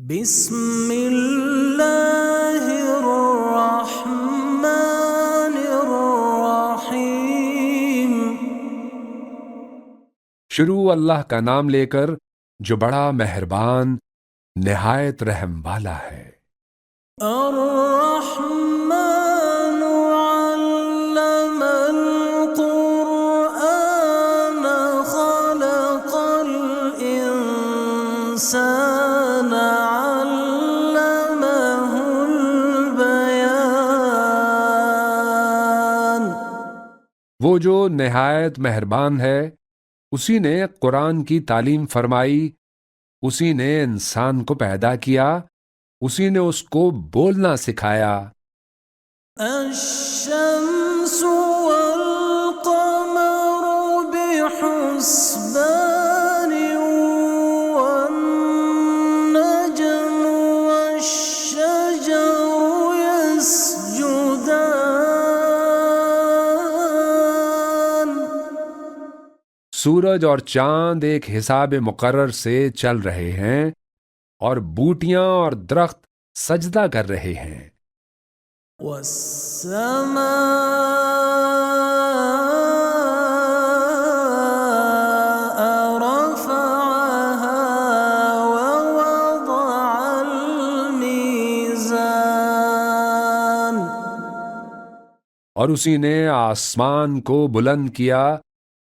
بسم اللہ الرحمن الرحیم۔ شروع اللہ کا نام لے کر جو بڑا مہربان نہایت رحم والا ہے۔ الرحمن علم القرآن خلق الإنسان علمه البیان۔ وہ جو نہایت مہربان ہے، اسی نے قرآن کی تعلیم فرمائی، اسی نے انسان کو پیدا کیا، اسی نے اس کو بولنا سکھایا۔ الشمس والقمر بحسبان والنجم والشجر يسجدان۔ سورج اور چاند ایک حساب مقرر سے چل رہے ہیں، اور بوٹیاں اور درخت سجدہ کر رہے ہیں۔ والسماء رفعها ووضع الميزان۔ اور اسی نے آسمان کو بلند کیا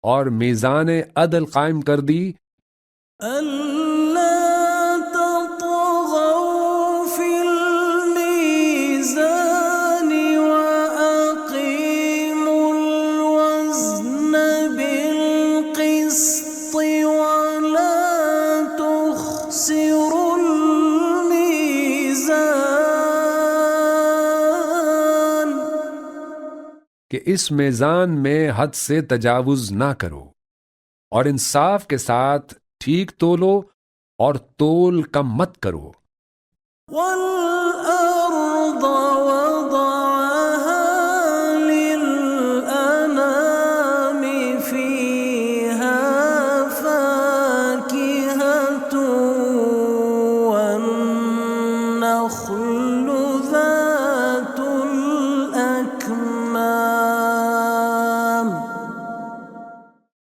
اور میزان عدل قائم کر دی۔ کہ اس میزان میں حد سے تجاوز نہ کرو، اور انصاف کے ساتھ ٹھیک تولو اور تول کم مت کرو۔ وَالْأَرْضَ وَضَعَهَا لِلْأَنَامِ فِيهَا فَاكِهَةٌ وَالنَّخْلُ ذَاتُ الْأَكْمَامِ۔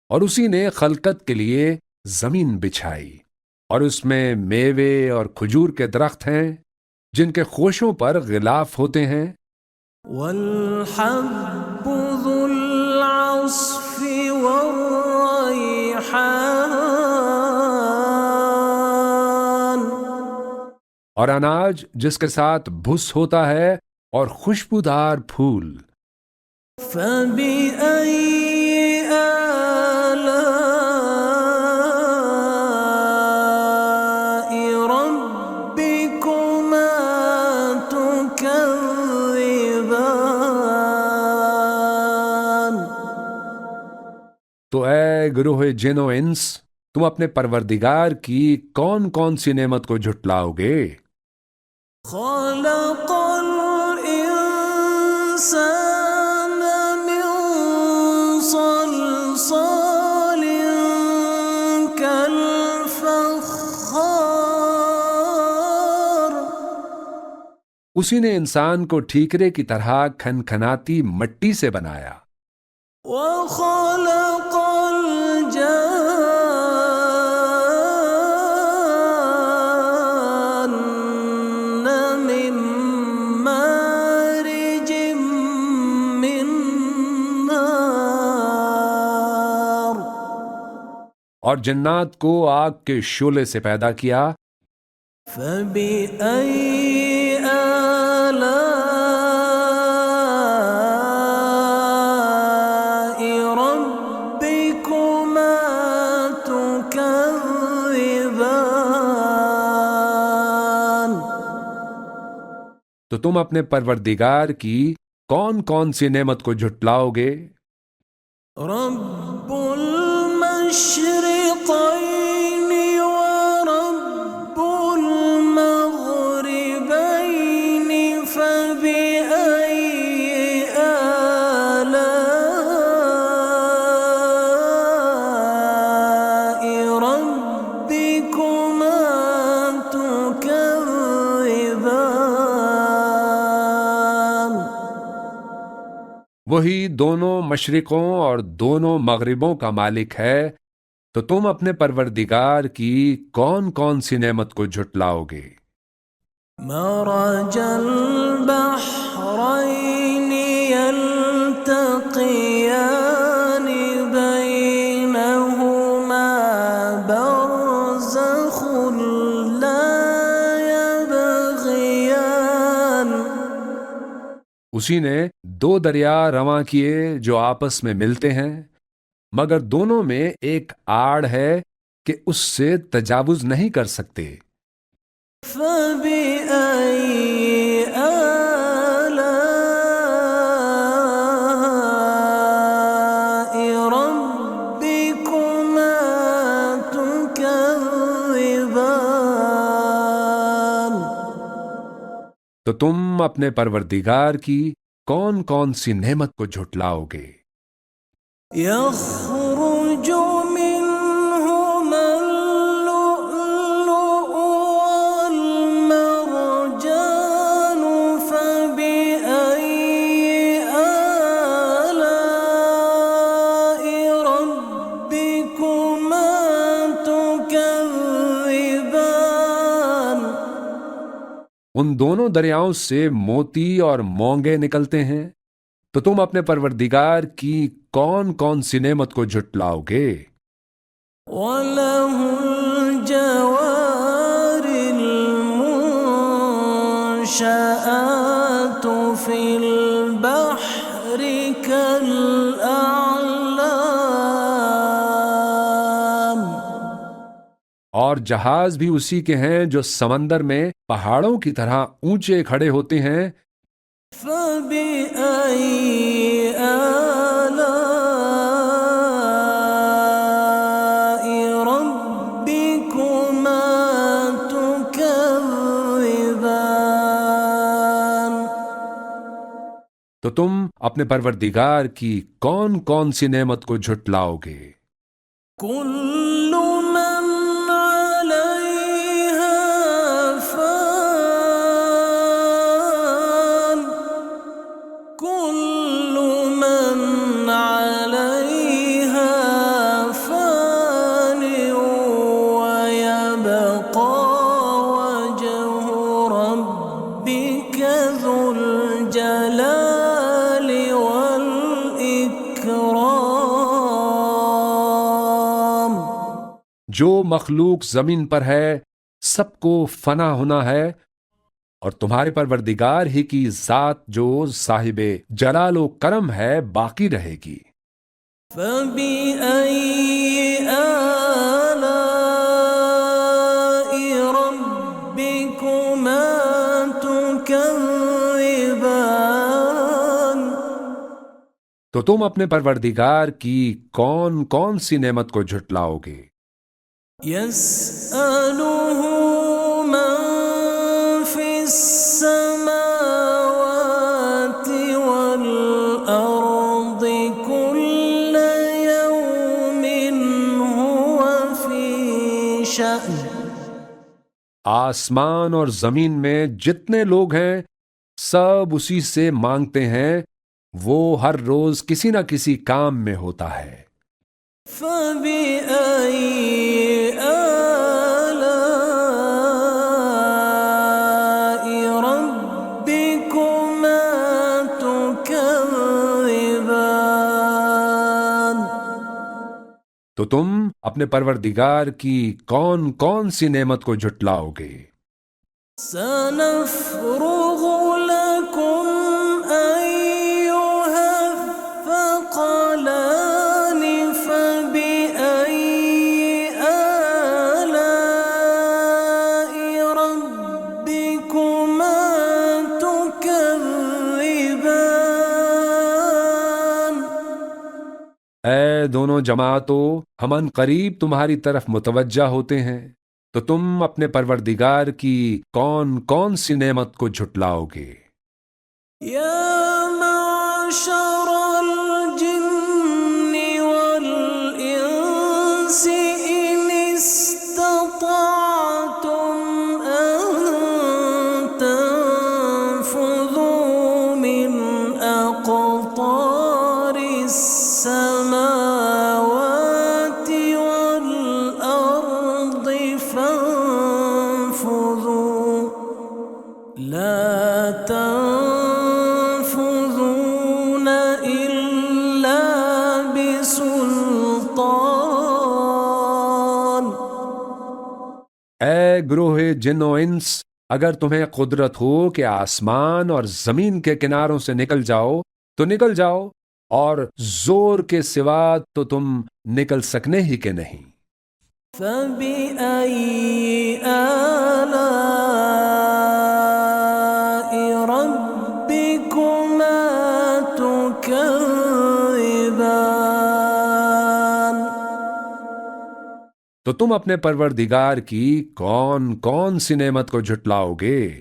اور اسی نے خلقت کے لیے زمین بچھائی، اور اس میں میوے اور کھجور کے درخت ہیں جن کے خوشوں پر غلاف ہوتے ہیں۔ وَالْحَبُّ ذُو الْعَصْفِ وَالرَّيْحَانُ۔ اور اناج جس کے ساتھ بھس ہوتا ہے اور خوشبودار پھول۔ فَبِأَيِّ آلَاءِ رَبِّكُمَا تُكَذِّبَانِ۔ تو اے گروہ جن و انس، تم اپنے پروردگار کی کون کون سی نعمت کو جھٹلاؤ گے؟ خَلَقَ الْإِنسَانَ مِنْ صَلْصَالٍ كَالْفَخَّارِ۔ اسی نے انسان کو ٹھیکرے کی طرح کھنکھناتی مٹی سے بنایا۔ وَخَلَقَ الْجَانَّ مِن مَّارِجٍ مِّن نَّارٍ۔ اور جنات کو آگ کے شعلے سے پیدا کیا۔ فَبِأَيِّ آلَاءِ رَبِّكُمَا تُكَذِّبَانِ۔ تو تم اپنے پروردگار کی کون کون سی نعمت کو جھٹلاؤ گے؟ رب المشرقين ورب المغربين فبأي آلاء ربكما تكذبان۔ وہی دونوں مشرقوں اور دونوں مغربوں کا مالک ہے، تو تم اپنے پروردگار کی کون کون سی نعمت کو جھٹلاؤ گے؟ مرج البحرين يلتقيان بينهما برزخ لا يبغيان. اسی نے دو دریا رواں کیے جو آپس میں ملتے ہیں، مگر دونوں میں ایک آڑ ہے کہ اس سے تجاوز نہیں کر سکتے۔ فبأي آلاء ربكما تكذبان. تو تم اپنے پروردگار کی کون کون سی نعمت کو جھٹلاؤ گے؟ يخرج منهما اللؤلؤ والمرجان. فبأي آلاء ربكما تكذبان. ان دونوں دریاؤں سے موتی اور مونگے نکلتے ہیں، تو تم اپنے پروردگار کی کون کون سی نعمت کو جھٹلاؤ گے؟ وَلَهُ الْجَوَارِ الْمُنشَآتُ فِي الْبَحْرِ كَالْأَعْلَامِ. اور جہاز بھی اسی کے ہیں جو سمندر میں پہاڑوں کی طرح اونچے کھڑے ہوتے ہیں۔ فَبِأَيِّ آلَاءِ رَبِّكُمَا تُكَذِّبَانِ. تو تم اپنے پروردگار کی کون کون سی نعمت کو جھٹلاؤ گے؟ كل من عليها فان. كل من عليها فان ويبقى وجه ربك ذو الجلال والإكرام. جو مخلوق زمین پر ہے سب کو فنا ہونا ہے، اور تمہارے پروردگار ہی کی ذات جو صاحب جلال و کرم ہے باقی رہے گی۔ فَبِأَيِّ آلَاءِ رَبِّكُمَا تُكَذِّبَانِ. تو تم اپنے پروردگار کی کون کون سی نعمت کو جھٹلاؤ گے؟ يَسْأَلُهُ مَن فِي السَّمَاوَاتِ وَالْأَرْضِ كُلَّ يَوْمٍ هُوَ فِي شَأْنٍ. آسمان اور زمین میں جتنے لوگ ہیں سب اسی سے مانگتے ہیں، وہ ہر روز کسی نہ کسی کام میں ہوتا ہے۔ فَبِأَيِّ آلَاءِ رَبِّكُمَا تُكَذِّبَانِ. تو تم اپنے پروردگار کی کون کون سی نعمت کو جھٹلاؤ گے؟ سَنَفْرُغُ لَكُمْ أَيُّهَ الثَّقَلَانِ. فَبِأَيِّ آلَاءِ رَبِّكُمَا تُكَذِّبَانِ. اے دونوں جماعتوں، ہم ان قریب تمہاری طرف متوجہ ہوتے ہیں، تو تم اپنے پروردگار کی کون کون سی نعمت کو جھٹلاؤ گے؟ يا معشر الجن والإنس إن استطعتم أن تنفذوا من أقطار لا تنفذون إلا بسلطان. اے گروہ جن و انس، اگر تمہیں قدرت ہو کہ آسمان اور زمین کے کناروں سے نکل جاؤ تو نکل جاؤ، اور زور کے سوا تو تم نکل سکنے ہی کے نہیں. فبأي آلاء ربكما تكذبان. تو تم اپنے پروردگار کی کون کون سی نعمت کو جھٹلاؤ گے؟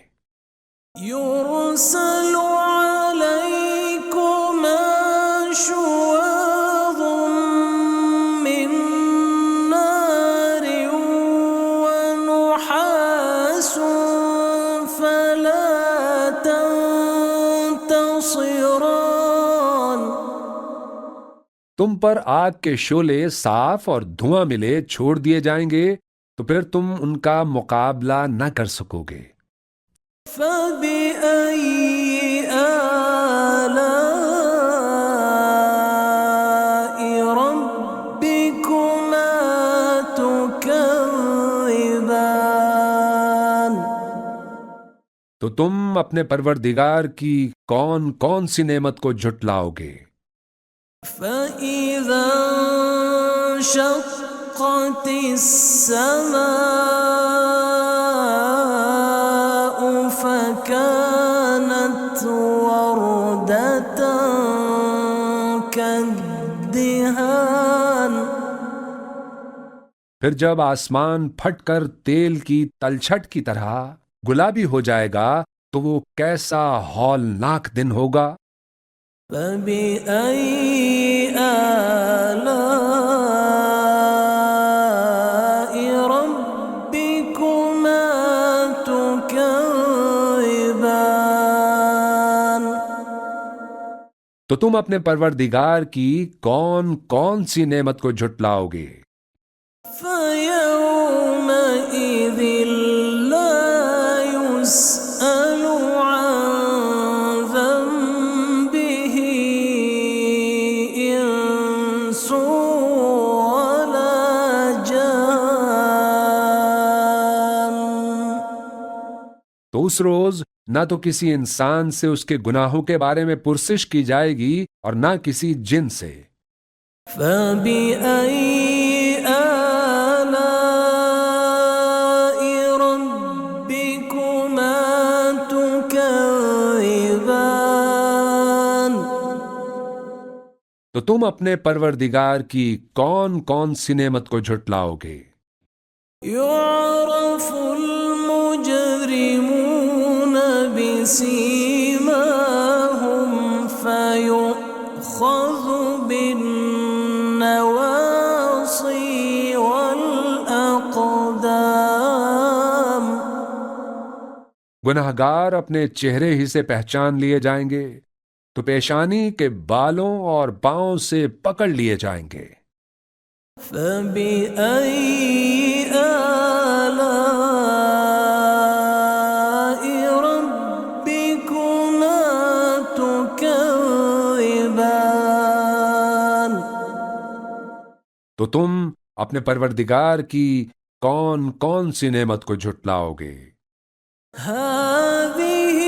يرسل عليكما شواظ من نار ونحاس فلا تنتصران. تم پر آگ کے شعلے صاف اور دھواں ملے چھوڑ دیے جائیں گے تو پھر تم ان کا مقابلہ نہ کر سکو گے. فبأي آلاء ربكما تكذبان. تو تم اپنے پروردگار کی کون کون سی نعمت کو جھٹلاؤ گے؟ فإذا انشقت السماء فكانت وردة كالدهان. پھر جب آسمان پھٹ کر تیل کی تلچھٹ کی طرح گلابی ہو جائے گا تو وہ کیسا ہولناک دن ہوگا. فبأي آلاء ربكما تكذبان. تو تم اپنے پروردگار کی کون کون سی نعمت کو جھٹلاؤ گے؟ فيومئذ لا يسأل عن ذنبه إنس ولا جان. تو اس روز نہ تو کسی انسان سے اس کے گناہوں کے بارے میں پرسش کی جائے گی اور نہ کسی جن سے. فبأي آلاء ربكما تكذبان. تو تم اپنے پروردگار کی کون کون سی نعمت کو جھٹلاؤ گے؟ يعرف المجرمون بسيماهم فيؤخذ بالنواصي والأقدام. گناہگار اپنے چہرے ہی سے پہچان لیے جائیں گے تو پیشانی کے بالوں اور پاؤں سے پکڑ لیے جائیں گے. فبأي آلاء ربكما تكذبان. تو تم اپنے پروردگار کی کون کون سی نعمت کو جھٹلاؤ گے؟ هذه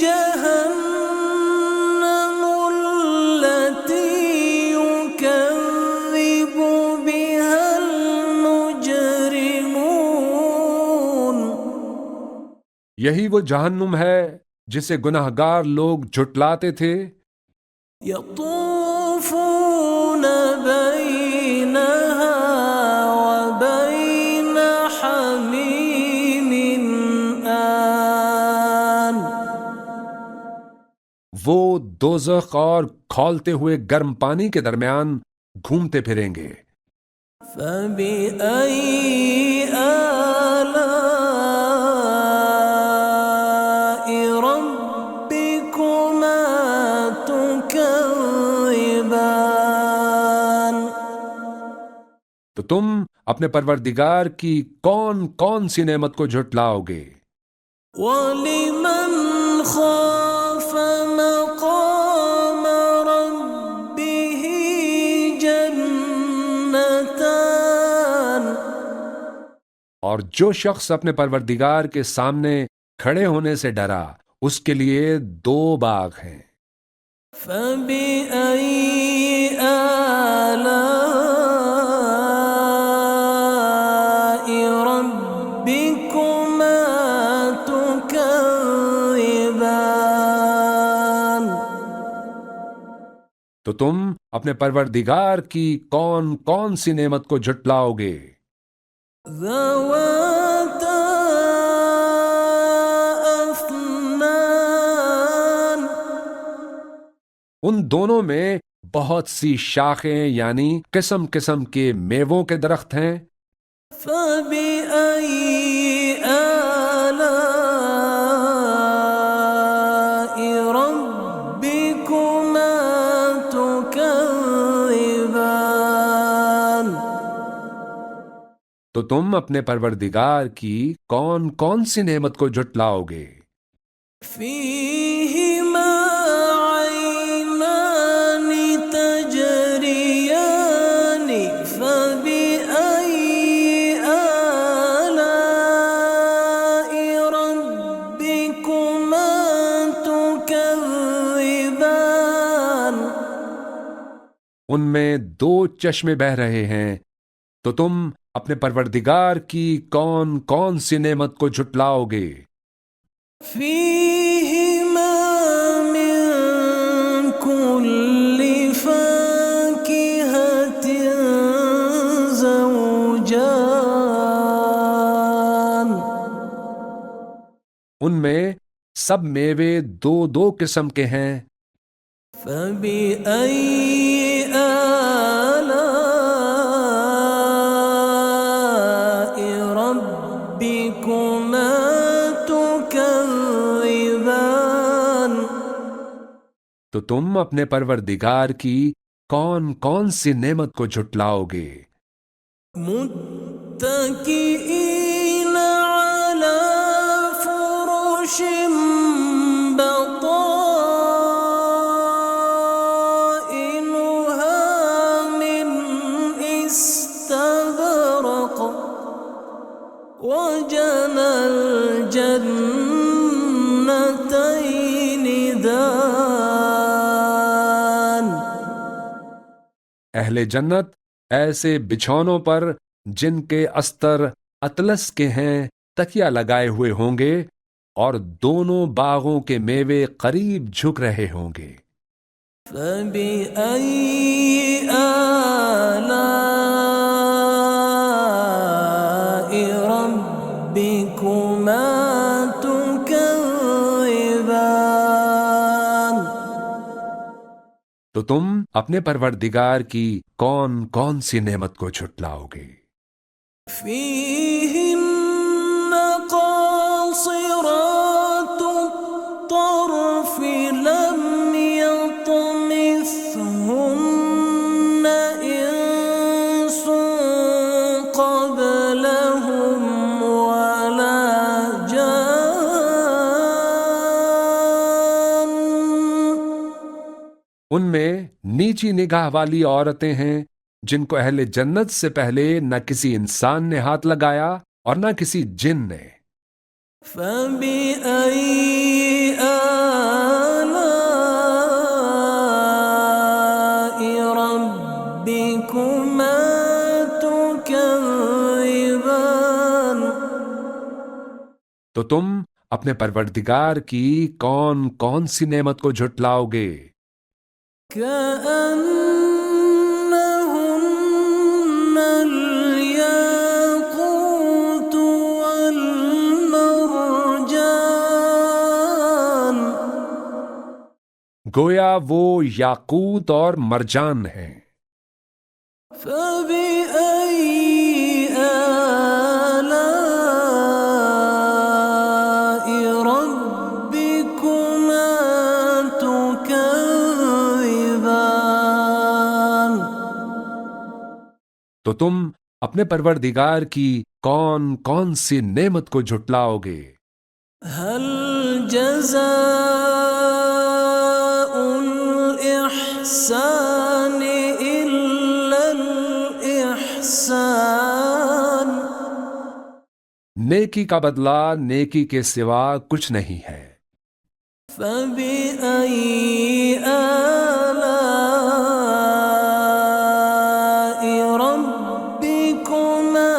جهنم التي يكذب بها المجرمون. یہی وہ جہنم ہے جسے گناہگار لوگ جھٹلاتے تھے. يطوفون بينها وبين حميم آن. وہ دوزخ اور کھولتے ہوئے گرم پانی کے درمیان گھومتے پھریں گے. فبأي آلاء ربكما تكذبان. تو تم اپنے پروردگار کی کون کون سی نعمت کو جھٹلاؤ گے؟ وَلِمَنْ خَافَ مَقَامَ رَبِّهِ جَنَّتَانِ، اور جو شخص اپنے پروردگار کے سامنے کھڑے ہونے سے ڈرا اس کے لیے 2 باغ ہیں۔ فَبِأَيِّ آلَاءِ رَبِّكُمَا تُكَذِّبَانِ، تو تم اپنے پروردگار کی کون کون سی نعمت کو جھٹلاؤ گے؟ ذَوَاتَا أَفْنَانٍ، ان دونوں میں بہت سی شاخیں یعنی قسم قسم کے میووں کے درخت ہیں۔ فَبِأَيِّ آلَاءِ رَبِّكُمَا تُكَذِّبَانِ، تو تم اپنے پروردگار کی کون کون سی نعمت کو جھٹلاؤ گے؟ فِيهِمَا عَيْنَانِ تَجْرِيَانِ، فَبِأَيِّ آلَاءِ رَبِّكُمَا تُكَذِّبَانِ، ان میں 2 چشمے بہہ رہے ہیں، تو تم اپنے پروردگار کی کون کون سی نعمت کو جھٹلاؤ گے؟ فِيهِمَا مِن كُلِّ فَاكِهَةٍ زَوْجَانِ، ان میں سب میوے 2 قسم کے ہیں۔ فَبِأَيِّ آلَاءِ رَبِّكُمَا تُكَذِّبَانِ، تو تم اپنے پروردگار کی کون کون سی نعمت کو جھٹلاؤ گے؟ مُتَّكِئِينَ عَلَى فُرُشٍ بَطَائِنُهَا مِنْ إِسْتَبْرَقٍ، وَجَنَى الْجَنَّتَيْنِ دَانٍ، اہل جنت ایسے بچھونوں پر جن کے استر اطلس کے ہیں تکیہ لگائے ہوئے ہوں گے، اور دونوں باغوں کے میوے قریب جھک رہے ہوں گے۔ فَبِأَيِّ آلَاءِ رَبِّكُمَا تُكَذِّبَانِ، تو تم اپنے پروردگار کی کون کون سی نعمت کو جھٹلاؤ گے؟ فِيهِنَّ قَاصِرَاتُ الطَّرْفِ لَمْ يَطْمِثْهُنَّ إِنسٌ قَبْلَهُمْ وَلَا جَانٌّ، ان میں نیچی نگاہ والی عورتیں ہیں جن کو اہل جنت سے پہلے نہ کسی انسان نے ہاتھ لگایا اور نہ کسی جن نے۔ فَبِأَيِّ آلَاءِ رَبِّكُمَا تُكَذِّبَانِ، تو تم اپنے پروردگار کی کون کون سی نعمت کو جھٹلاؤ گے؟ كَأَنَّهُنَّ الْيَاقُوتُ وَالْمَرْجَانُ، گویا وہ یاقوت اور مرجان ہیں۔ فَبِأَيِّ آلَاءِ رَبِّكُمَا تُكَذِّبَانِ، تو تم اپنے پروردگار کی کون کون سی نعمت کو جھٹلاؤ گے؟ هل جزاء الإحسان إلا الإحسان. نیکی کا بدلہ نیکی کے سوا کچھ نہیں ہے. فبأي آلاء ربكما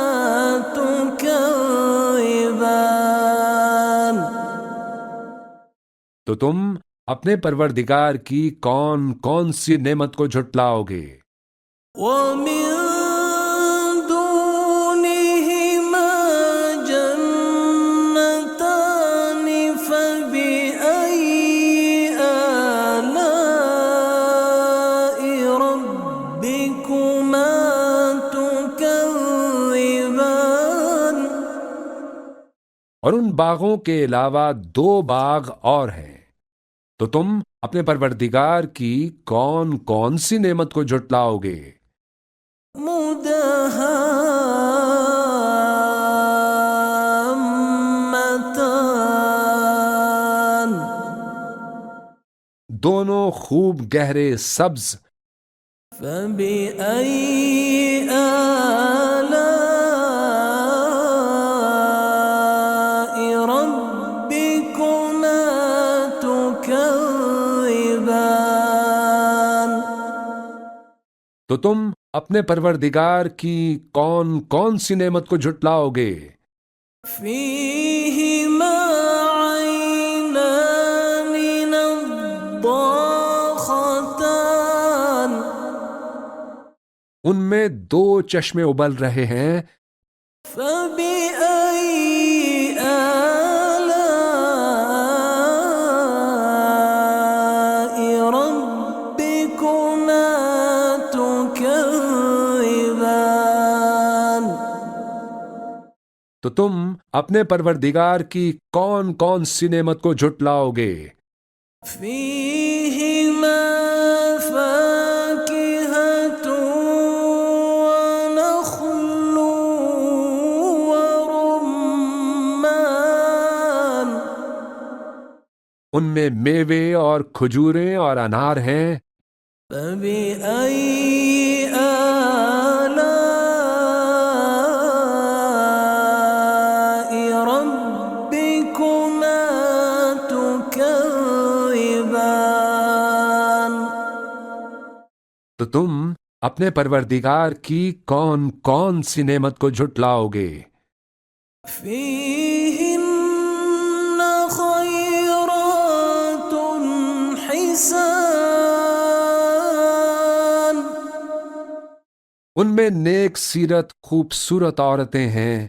تكذبان. تو تم اپنے پروردگار کی کون کون سی نعمت کو جھٹلاؤ گے؟ ومن دونهما جنتان فبأي آلاء ربكما تكذبان. اور ان باغوں کے علاوہ 2 باغ اور ہیں. تو تم اپنے پروردگار کی کون کون سی نعمت کو جھٹلاؤ گے؟ مدہامتان. دونوں خوب گہرے سبز. فبأي آلاء ربكما تكذبان. تو تم اپنے پروردگار کی کون کون سی نعمت کو جھٹلاؤ گے؟ فيهما عينان نضاختان. ان میں 2 چشمے ابل رہے ہیں. فبأي آلاء ربكما تكذبان. تو تم اپنے پروردگار کی کون کون سی نعمت کو جھٹلاؤ گے؟ فيهما فاكهة ونخل ورمان. ان میں میوے اور کھجوریں اور انار ہیں. فبأي آلاء ربكما تكذبان. تو تم اپنے پروردگار کی کون کون سی نعمت کو جھٹلاؤ گے؟ فيهن خيرات حسان. ان میں نیک سیرت خوبصورت عورتیں ہیں.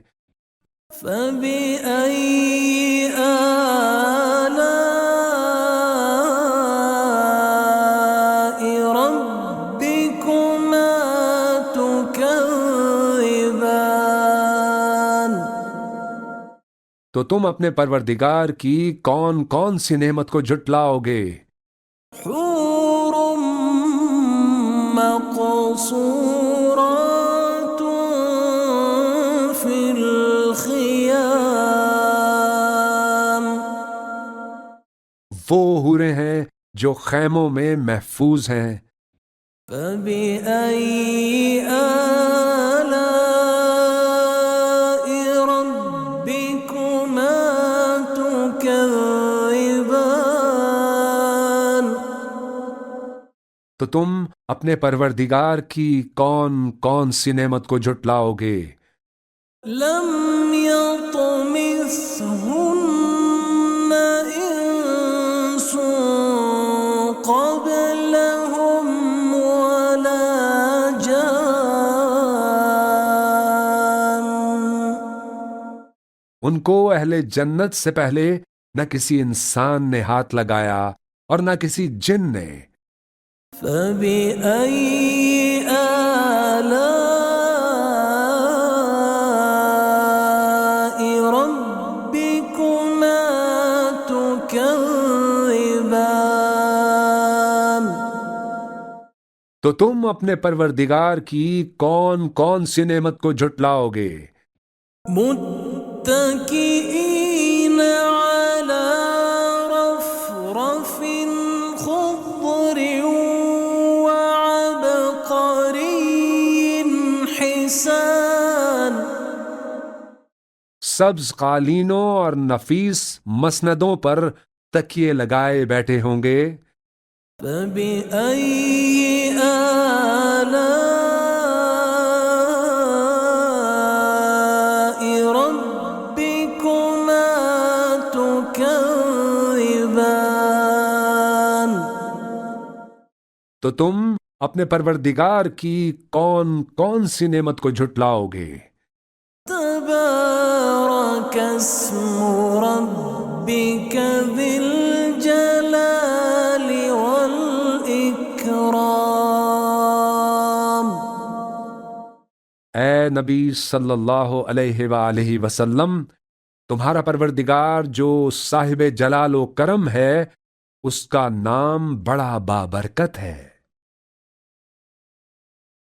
فبأي آلاء ربكما تكذبان. تو تم اپنے پروردگار کی کون کون سی نعمت کو جھٹلاؤ گے؟ حور مقصورات في الخيام. وہ حوریں ہیں جو خیموں میں محفوظ ہیں. فبأي آلاء ربكما تكذبان. تو تم اپنے پروردگار کی کون کون سی نعمت کو جھٹلاؤ گے؟ لم يطمثهن إنس قبلهم ولا جان. ان کو اہل جنت سے پہلے نہ کسی انسان نے ہاتھ لگایا اور نہ کسی جن نے. فبأي آلاء ربكما تكذبان. تو تم اپنے پروردگار کی کون کون سی نعمت کو جھٹلاؤ گے؟ متكئين على سبز قالینوں اور نفیس مسندوں پر تکیے لگائے بیٹھے ہوں گے۔ فبأي آلاء ربكما تكذبان؟ تو تم اپنے پروردگار کی کون کون سی نعمت کو جھٹلاؤ گے؟ تبارك اسم ربك ذي الجلال والإكرام۔ اے نبی صلی اللہ علیہ وآلہ وسلم، تمہارا پروردگار جو صاحب جلال و کرم ہے، اس کا نام بڑا بابرکت ہے۔